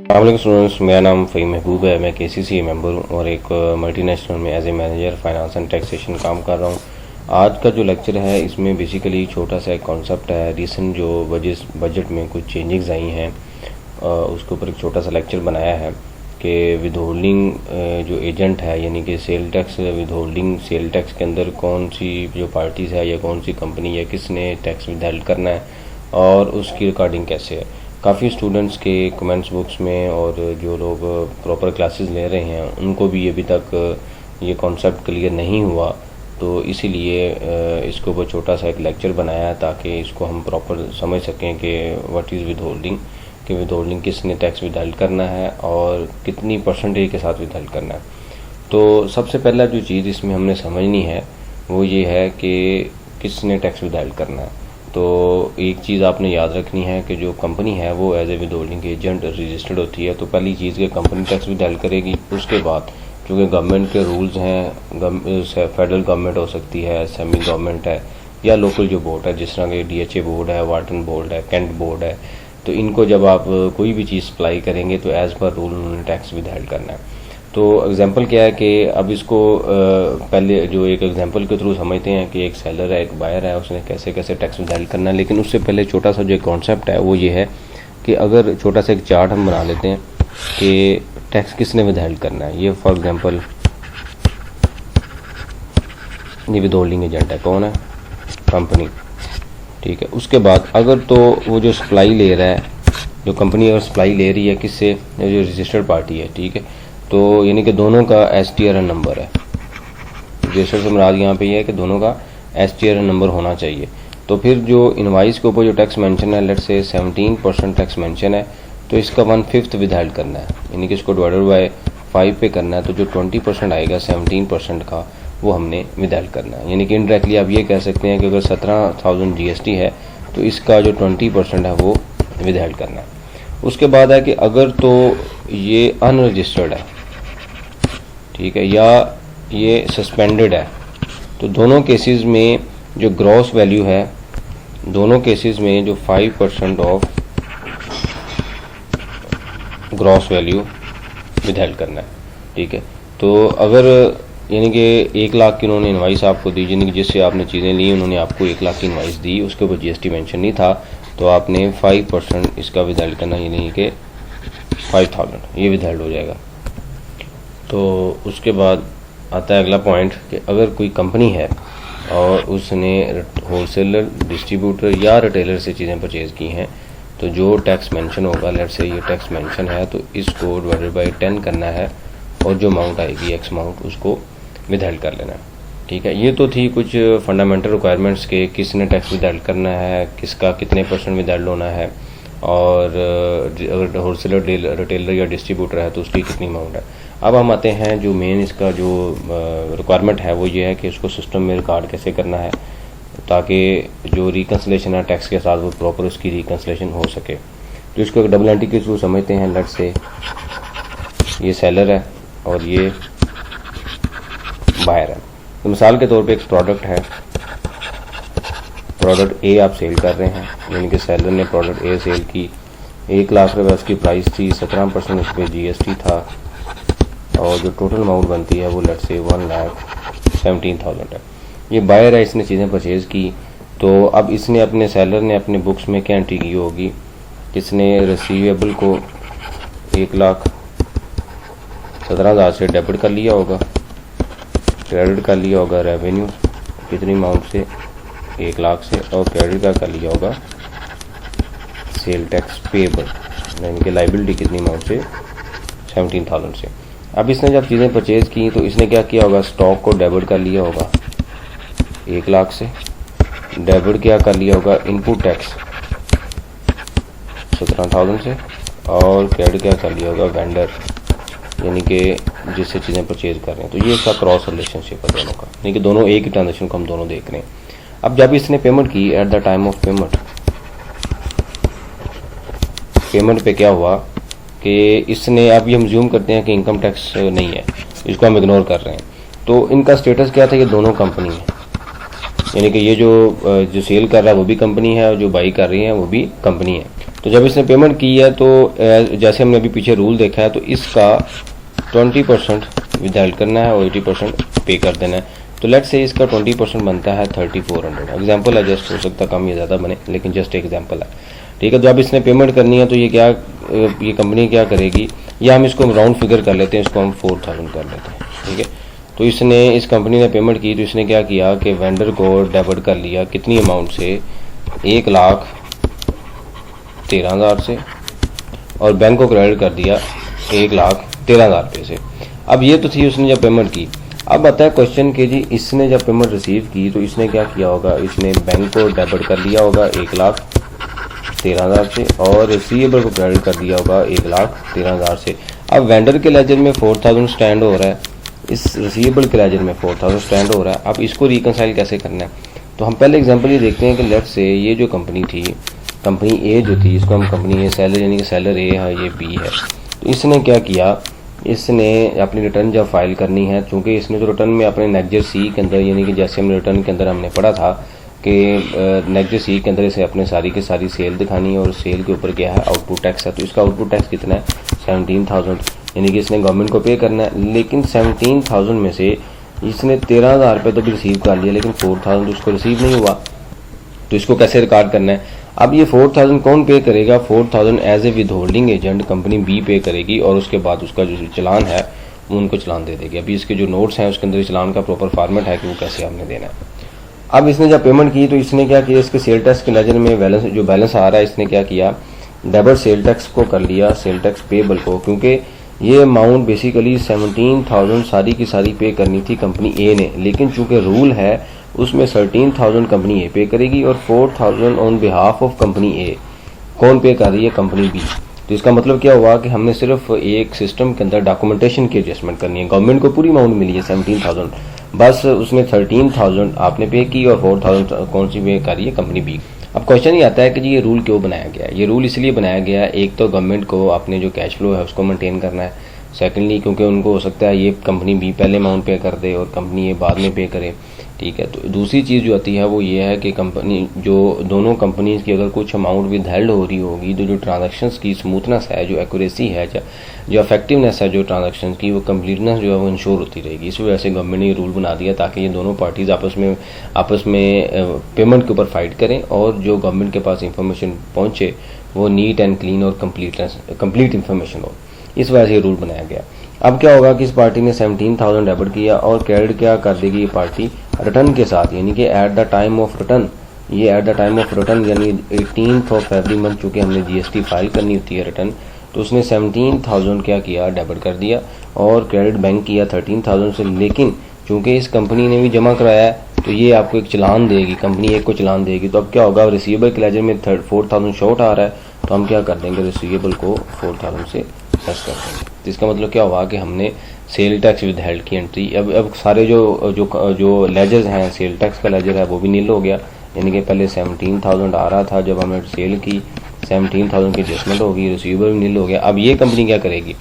अस्सलाम स्टूडेंट्स, मेरा नाम फ़हीम महबूब है। मैं KCC मेंबर हूँ और एक मल्टीनेशनल में as a manager finance and taxation काम कर रहा हूँ। आज का जो लेक्चर है इसमें बेसिकली छोटा सा एक कॉन्सेप्ट है। रिसेंट जो बजट में कुछ चेंजेस आई हैं उसके ऊपर एक छोटा सा लेक्चर बनाया है कि विद होल्डिंग जो एजेंट है यानी कि sale tax with holding sale tax के अंदर कौन सी जो पार्टीज़ है या कौन सी कंपनी है किसने टैक्स विद हेल्ड करना है और उसकी रिकॉर्डिंग कैसे है। काफ़ी स्टूडेंट्स के कमेंट्स बुक्स में और जो लोग प्रॉपर क्लासेस ले रहे हैं उनको भी अभी तक ये कॉन्सेप्ट क्लियर नहीं हुआ, तो इसीलिए इसके ऊपर छोटा सा एक लेक्चर बनाया है ताकि इसको हम प्रॉपर समझ सकें कि व्हाट इज़ विद होल्डिंग, कि विद होल्डिंग किसने टैक्स विद हेल्ड करना है और कितनी परसेंटेज के साथ विद हेल्ड करना है। तो सबसे पहला जो चीज़ इसमें हमने समझनी है वो ये है कि किसने टैक्स विद हेल्ड करना है। तो एक चीज़ आपने याद रखनी है कि जो कंपनी है वो as a withholding agent registered होती है, तो पहली चीज़ कि कंपनी टैक्स विद हेल्ड करेगी। उसके बाद क्योंकि गवर्नमेंट के रूल्स हैं, फेडरल गवर्नमेंट हो सकती है, सेमी गवर्नमेंट है या लोकल जो बोर्ड है, जिस तरह के DHA बोर्ड है, वाटन बोर्ड है, कैंट बोर्ड है, तो इनको जब आप कोई भी चीज़ सप्लाई करेंगे तो एज़ पर रूल उन्होंने टैक्स विद हेल्ड करना है। तो एग्जांपल क्या है कि अब इसको पहले जो एक एग्जांपल के थ्रू समझते हैं कि एक सेलर है, एक बायर है, उसने कैसे कैसे टैक्स विद हेल्ड करना है। लेकिन उससे पहले छोटा सा जो कॉन्सेप्ट है वो ये है कि अगर छोटा सा एक चार्ट हम बना लेते हैं कि टैक्स किसने विद हेल्ड करना है। ये फॉर एग्जांपल ये विद होल्डिंग एजेंट है, कौन है? कंपनी, ठीक है। उसके बाद अगर तो वो जो सप्लाई ले रहा है, जो कंपनी अगर सप्लाई ले रही है किससे, जो रजिस्टर्ड पार्टी है, ठीक है, तो यानी कि दोनों का STRN नंबर है। रजिस्टर से मुराद यहाँ पे ये है कि दोनों का STRN नंबर होना चाहिए। तो फिर जो इनवाइस के ऊपर जो टैक्स मेंशन है, लेट्स से 17% टैक्स मेंशन है, तो इसका 1/5 विद हेल्ड करना है, यानी कि इसको डिवाइडेड बाय 5 पे करना है। तो जो 20% आएगा 17% का वो हमने विद हेल्ड करना है। यानी कि इनडायरेक्टली आप ये कह सकते हैं कि अगर 17,000 GST है तो इसका जो 20% है वो विद हेल्ड करना है। उसके बाद है कि अगर तो ये अनरजिस्टर्ड है, ठीक है, या ये सस्पेंडेड है, तो दोनों केसेस में जो ग्रॉस वैल्यू है, दोनों केसेस में जो 5% of gross value with held करना है, ठीक है। तो अगर यानी कि 1 लाख की उन्होंने इनवाइस आपको दी, यानी कि जिससे आपने चीज़ें ली उन्होंने आपको 1 लाख की इनवाइस दी, उसके ऊपर GST मेंशन नहीं था, तो आपने 5% इसका विद हेल्ड करना, यानी कि 5,000 ये विद हेल्ड हो जाएगा। तो उसके बाद आता है अगला पॉइंट कि अगर कोई कंपनी है और उसने होलसेलर, डिस्ट्रीब्यूटर या रिटेलर से चीज़ें परचेज़ की हैं, तो जो टैक्स मेंशन होगा, लेट्स से ये टैक्स मेंशन है, तो इसको डिवाइडेड बाय 10 करना है और जो अमाउंट आएगी एक्स अमाउंट उसको विद हेल्ड कर लेना है, ठीक है। ये तो थी कुछ फंडामेंटल रिक्वायरमेंट्स के किसने टैक्स विद हेल्ड करना है, किसका कितने % विद हेल्ड होना है, और अगर होलसेलर, रिटेलर या डिस्ट्रीब्यूटर है तो उसकी कितनी अमाउंट है। अब हम आते हैं जो मेन इसका जो रिक्वायरमेंट है वो ये है कि इसको सिस्टम में रिकॉर्ड कैसे करना है ताकि जो रिकन्सिलेशन है टैक्स के साथ वो प्रॉपर उसकी रिकन्सिलेशन हो सके। तो इसको एक डबल एंट्री के थ्रू समझते हैं। लेट्स से ये सेलर है और ये बायर है। तो मिसाल के तौर पे एक प्रोडक्ट है, प्रोडक्ट A आप सेल कर रहे हैं, यानी कि सेलर ने प्रोडक्ट A सेल की, 1 लाख रुपये उसकी प्राइस थी, 17% उस पर GST था और जो टोटल अमाउंट बनती है वो लेट्स से 1,17,000 है। ये बायर है, इसने चीज़ें परचेज़ की, तो अब इसने अपने सेलर ने अपने बुक्स में क्या एंट्री की होगी, इसने रिसीवेबल को 1,17,000 से डेबिट कर लिया होगा, क्रेडिट कर लिया होगा रेवेन्यू कितनी अमाउंट से, 1 लाख से, और क्रेडिट का कर लिया होगा सेल टैक्स पेएबल, यानी कि लाइबिलिटी कितनी अमाउंट से, 17,000 से। अब इसने जब चीज़ें परचेज़ की तो इसने क्या किया होगा, स्टॉक को डेबिट कर लिया होगा 1 लाख से, डेबिट क्या कर लिया होगा, इनपुट टैक्स 17,000 से, और क्रेडिट क्या कर लिया होगा, वेंडर, यानी कि जिससे चीज़ें परचेज कर रहे हैं। तो ये इसका क्रॉस रिलेशनशिप है दोनों का, यानी कि दोनों एक ही ट्रांजेक्शन को हम दोनों देख रहे हैं। अब जब इसने पेमेंट की, eight the time of payment पे क्या हुआ कि इसने, अब ये हम ज्यूम करते हैं कि इनकम टैक्स नहीं है, इसको हम इग्नोर कर रहे हैं, तो इनका स्टेटस क्या था, ये दोनों कंपनी है, यानी कि ये जो सेल कर रहा है वो भी कंपनी है और जो बाई कर रही है वो भी कंपनी है। तो जब इसने पेमेंट की है तो जैसे हमने अभी पीछे रूल देखा है तो इसका 20% विदहेल्ड करना है और 80% पे कर देना है। तो लेट्स से इसका 20% बनता है 3400। एग्जाम्पल है, जस्ट हो सकता कम या ज़्यादा बने, लेकिन जस्ट एग्जाम्पल है, ठीक है। जब इसने पेमेंट करनी है तो ये कंपनी क्या करेगी, या हम इसको राउंड फिगर कर लेते हैं, इसको हम 4000 कर लेते हैं, ठीक है। तो इस कंपनी ने पेमेंट की तो इसने क्या किया कि वेंडर को डेबिट कर लिया कितनी अमाउंट से, 1,13,000 से, और बैंक को क्रेडिट कर दिया 1,13,000 रुपये से। अब ये तो थी उसने जब पेमेंट की। अब आता है क्वेश्चन कि जी इसने जब पेमेंट रिसीव की तो इसने क्या किया होगा, इसने बैंक को डेबिट कर लिया होगा 1,13,000 से और रिसीवेबल को क्रेडिट कर दिया होगा 1,13,000 से। अब वेंडर के लेजर में 4000 स्टैंड हो रहा है, इस रिसीवेबल के लेजर में 4000 स्टैंड हो रहा है। अब इसको रिकनसाइल कैसे करना है, तो हम पहले एग्जांपल ये देखते हैं कि लेट्स से ये जो कंपनी थी, कंपनी ए जो थी, इसको हम कंपनी ए सेलर यानी कि सेलर ए है, ये बी है। तो इसने क्या किया, इसने अपनी रिटर्न जब फाइल करनी है, चूँकि इसने तो रिटर्न में अपने नेक्जर सी के अंदर, यानी कि जैसे हमने रिटर्न के अंदर हमने पढ़ा था कि नेक्जर सी के अंदर इसे अपने सारी की सारी सेल दिखानी है और सेल के ऊपर क्या है, आउटपुट टैक्स है। तो इसका आउटपुट टैक्स कितना है, 17,000, यानी कि इसने गवर्नमेंट को पे करना है। लेकिन 17,000 में से इसने 13,000 रुपये तो भी रिसीव कर लिया, लेकिन 4,000 तो इसको रिसीव नहीं हुआ। तो इसको कैसे रिकॉर्ड करना है, अब ये 4,000 कौन पे करेगा, 4,000 as a withholding agent company B pay करेगी और उसके बाद उसका जो चलान है वो उनको चलान दे देगी। अभी इसके जो नोट्स हैं उसके अंदर चलान का प्रॉपर फॉर्मेट है कि वो कैसे हमने देना है। अब इसने जब पेमेंट की तो इसने क्या किया, इसके सेल टैक्स के लेजर में बैलेंस आ रहा है, इसने क्या किया, डेबिट सेल टैक्स को कर लिया, सेल टैक्स पेबल को, क्योंकि ये अमाउंट बेसिकली 17,000 सारी की सारी पे करनी थी कंपनी ए ने, लेकिन चूंकि रूल है उसमें 13,000 कंपनी ए पे करेगी और 4,000 ऑन बिहाफ ऑफ कंपनी ए कौन पे कर रही है, कंपनी बी। तो इसका मतलब क्या हुआ कि हमने सिर्फ एक सिस्टम के अंदर डॉक्यूमेंटेशन की एडजस्टमेंट करनी है। गवर्नमेंट को पूरी अमाउंट मिली है 17,000, बस उसने 13,000 आपने पे की और 4,000 कौन सी पे कर रही है, कंपनी बी। अब क्वेश्चन ये आता है कि जी ये रूल क्यों बनाया गया है। ये रूल इसलिए बनाया गया है, एक तो गवर्नमेंट को अपने जो कैश फ्लो है उसको मेंटेन करना है, सेकेंडली क्योंकि उनको हो सकता है ये कंपनी बी पहले अमाउंट पे कर दे और कंपनी ए बाद में पे करे, ठीक है। तो दूसरी चीज़ जो आती है वो ये है कि कंपनी जो दोनों कंपनीज की अगर कुछ अमाउंट विदहेल्ड हो रही होगी तो जो ट्रांजैक्शंस की स्मूथनेस है, जो एक्यूरेसी है, जो इफेक्टिवनेस है जो ट्रांजैक्शंस की, वो कंप्लीटनेस जो है वो इंश्योर होती रहेगी। इस वजह से गवर्नमेंट ने ये रूल बना दिया ताकि ये दोनों पार्टीज आपस में पेमेंट के ऊपर फाइट करें और जो गवर्नमेंट के पास इंफॉर्मेशन पहुँचे वो नीट एंड क्लीन और कंप्लीट इंफॉर्मेशन हो। इस वजह से ये रूल बनाया गया। अब क्या होगा कि इस पार्टी ने 17,000 डेबिट किया और क्रेडिट क्या कर देगी ये पार्टी रिटर्न के साथ, यानी कि at the time of return. ये at the time of return यानी 18th ऑफ एवरी मंथ, चूँकि हमने जीएसटी फाइल करनी होती है रिटर्न, तो उसने 17,000 क्या किया, डेबिट कर दिया और क्रेडिट बैंक किया 13,000 से। लेकिन चूँकि इस कंपनी ने भी जमा कराया है तो ये आपको एक चलान देगी, कंपनी एक को चलान देगी। तो अब क्या होगा, रिसीवेबल के लेजर में 4,000 शॉर्ट आ रहा है तो हम क्या कर देंगे, रिसीवेबल को 4,000 से लेस कर देंगे। तो इसका मतलब क्या हुआ कि हमने सेल टैक्स विदहेल्ड की एंट्री, अब सारे जो लेजर्स हैं, सेल टैक्स का लेजर है वो भी नील हो गया, यानी कि पहले 17,000 आ रहा था, जब हमने सेल की 17,000 की एडजस्टमेंट होगी, रिसीवेबल भी नील हो गया। अब ये कंपनी क्या करेगी,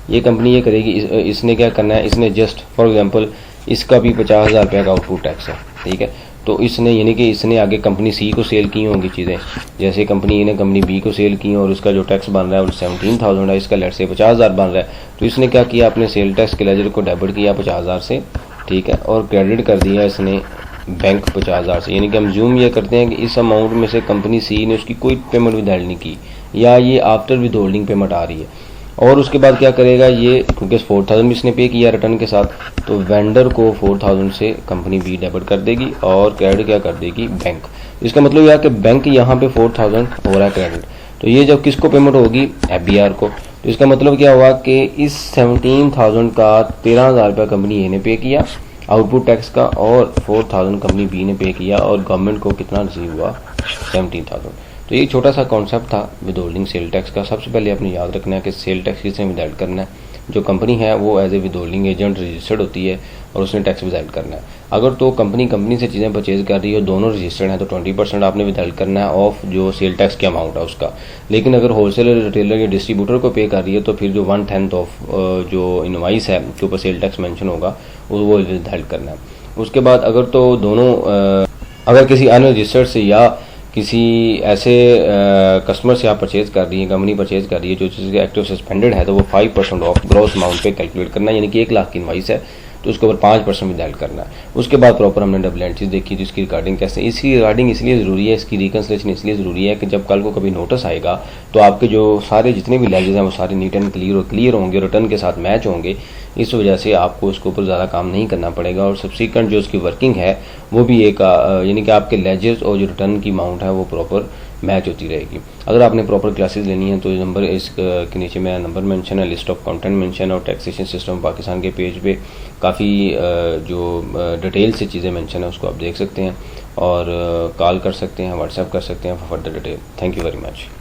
ये कंपनी ये करेगी, इसने क्या करना है, इसने जस्ट फॉर एग्जांपल इसका भी 50,000 रुपये का आउटपुट टैक्स है, ठीक है। तो इसने यानी कि इसने आगे कंपनी सी को सेल की होंगी चीज़ें, जैसे कंपनी ए ने कंपनी बी को सेल की और उसका जो टैक्स बन रहा है वो 17,000 है, इसका लेट से 50,000 बन रहा है। तो इसने क्या किया, अपने सेल टैक्स के लेजर को डेबिट किया 50,000 से, ठीक है, और क्रेडिट कर दिया इसने बैंक 50,000 से। यानी कि हम जूम ये करते हैं कि इस अमाउंट में से कंपनी सी ने उसकी कोई पेमेंट विदहेल्ड नहीं की, या ये आफ्टर विद होल्डिंग पेमेंट आ रही है। और उसके बाद क्या करेगा ये, क्योंकि 4,000 भी इसने पे किया रिटर्न के साथ, तो वेंडर को 4,000 से कंपनी बी डेबिट कर देगी और क्रेडिट क्या कर देगी, बैंक। इसका मतलब यह है कि बैंक यहाँ पे 4,000 हो रहा है क्रेडिट, तो ये जब किसको पेमेंट होगी, एफबीआर को। तो इसका मतलब क्या हुआ कि इस 17,000 का 13,000 रुपये कंपनी ए ने पे किया आउटपुट टैक्स का और 4,000 कंपनी बी ने पे किया और गवर्नमेंट को कितना रिसीव हुआ, 17,000। तो ये छोटा सा कॉन्सेप्ट था विदहोल्डिंग सेल टैक्स का। सबसे पहले आपने याद रखना है कि सेल टैक्स किसने विदहेल्ड करना है, जो कंपनी है वो as a withholding agent registered होती है और उसने टैक्स विदहेल्ड करना है। अगर तो कंपनी से चीज़ें परचेज कर रही है, दोनों रजिस्टर्ड हैं, तो 20% आपने विदहेल्ड करना है ऑफ जो सेल टैक्स की अमाउंट है उसका। लेकिन अगर होलसेलर, रिटेलर या डिस्ट्रीब्यूटर को पे कर रही है तो फिर जो 1/10 ऑफ जो इनवाइस है के ऊपर सेल टैक्स मेंशन होगा वो विदहेल्ड करना है। उसके बाद अगर तो दोनों अगर किसी अनरजिस्टर्ड से या किसी ऐसे कस्टमर से आप परचेज कर रही है, कंपनी परचेज कर रही है जो जिसके एक्टिव सस्पेंडेड है, तो वो 5% ऑफ ग्रॉस अमाउंट पे कैलकुलेट करना है, यानी कि 1 लाख की इनवाइस है तो उसके ऊपर 5% भी ऐड करना है। उसके बाद प्रॉपर हमने डबल एंट्रीज देखी तो इसकी रिगार्डिंग कैसे, इसकी रिगार्डिंग इसलिए ज़रूरी है, इसकी रिकन्सिलेशन इसलिए ज़रूरी है कि जब कल को कभी नोटिस आएगा तो आपके जो सारे जितने भी लेजेस हैं वो सारे नीट एंड क्लियर होंगे, रिटर्न के साथ मैच होंगे। इस वजह से आपको इसके ऊपर ज़्यादा काम नहीं करना पड़ेगा और सब्सिक्वेंट जो इसकी वर्किंग है वो भी एक यानी कि आपके लेजेस और जो रिटर्न की अमाउंट है वो प्रॉपर मैच होती रहेगी। अगर आपने प्रॉपर क्लासेस लेनी है तो नंबर इसके नीचे मेरा नंबर मेंशन है, लिस्ट ऑफ कंटेंट मेंशन और टैक्सेशन सिस्टम पाकिस्तान के पेज पे काफ़ी जो डिटेल से चीज़ें मेंशन है उसको आप देख सकते हैं और कॉल कर सकते हैं, व्हाट्सएप कर सकते हैं for further detail. Thank you very much.